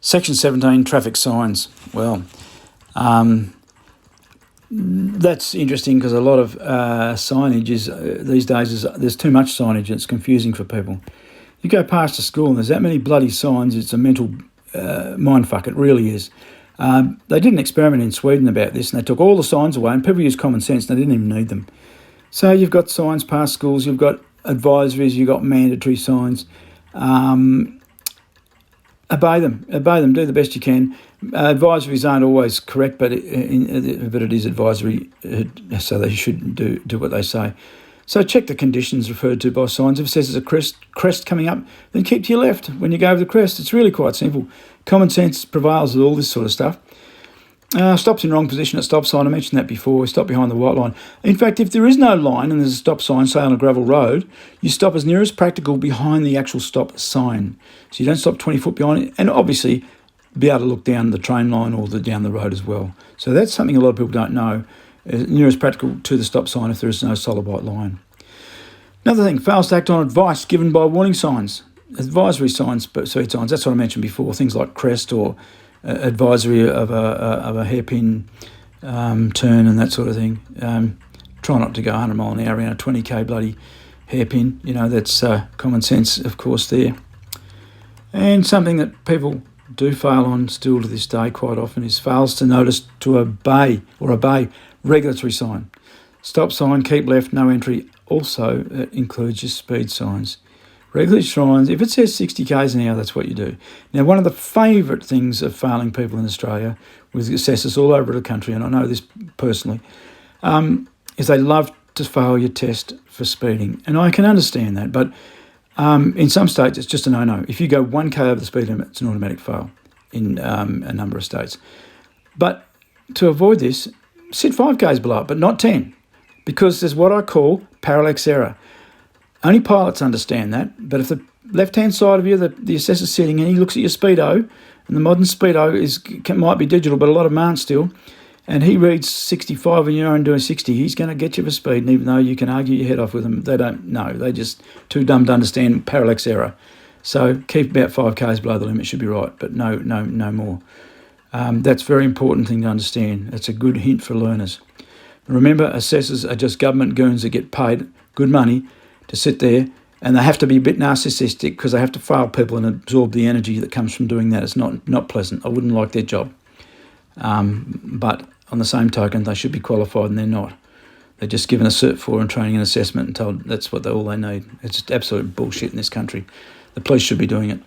Section 17, traffic signs. Well, that's interesting because a lot of signage is these days there's too much signage and it's confusing for people. You go past a school and there's that many bloody signs, it's a mental mindfuck, it really is. They did an experiment in Sweden about this and they took all the signs away and people used common sense and they didn't even need them. So you've got signs past schools, you've got advisories, you've got mandatory signs. Obey them, do the best you can. Advisories aren't always correct, but it is advisory, so they should do what they say. So check the conditions referred to by signs. If it says there's a crest coming up, then keep to your left when you go over the crest. It's really quite simple. Common sense prevails with all this sort of stuff. Stops in wrong position at stop sign. I mentioned that before. Stop behind the white line. In fact, if there is no line and there's a stop sign, say on a gravel road, you stop as near as practical behind the actual stop sign. So you don't stop 20 foot behind it. And obviously, be able to look down the train line or down the road as well. So that's something a lot of people don't know. As near as practical to the stop sign if there is no solid white line. Another thing, fails to act on advice given by warning signs. Advisory signs, speed signs, that's what I mentioned before. Things like crest or advisory of a hairpin turn and that sort of thing. Try not to go 100 mile an hour around a 20k bloody hairpin. You know, that's common sense, of course, there. And something that people do fail on still to this day quite often is fails to notice to obey regulatory sign. Stop sign, keep left, no entry. Also includes your speed signs. Regulatory signs, if it says 60 k's an hour, that's what you do. Now, one of the favourite things of failing people in Australia, with assessors all over the country, and I know this personally, is they love to fail your test for speeding. And I can understand that, but in some states it's just a no-no. If you go 1k over the speed limit, it's an automatic fail in a number of states. But to avoid this, sit 5k's below it, but not 10, because there's what I call parallax error. Only pilots understand that, but if the left-hand side of you, the assessor's sitting and he looks at your speedo, and the modern speedo might be digital, but a lot of them aren't still, and he reads 65 and you're only doing 60, he's going to get you for speed, and even though you can argue your head off with them, they don't know. They're just too dumb to understand parallax error. So keep about 5k's below the limit, should be right, but no more. That's a very important thing to understand. It's a good hint for learners. Remember, assessors are just government goons that get paid good money to sit there, and they have to be a bit narcissistic because they have to fail people and absorb the energy that comes from doing that. It's not pleasant. I wouldn't like their job. But on the same token, they should be qualified, and they're not. They're just given a Cert 4 in training and assessment and told that's all they need. It's absolute bullshit in this country. The police should be doing it.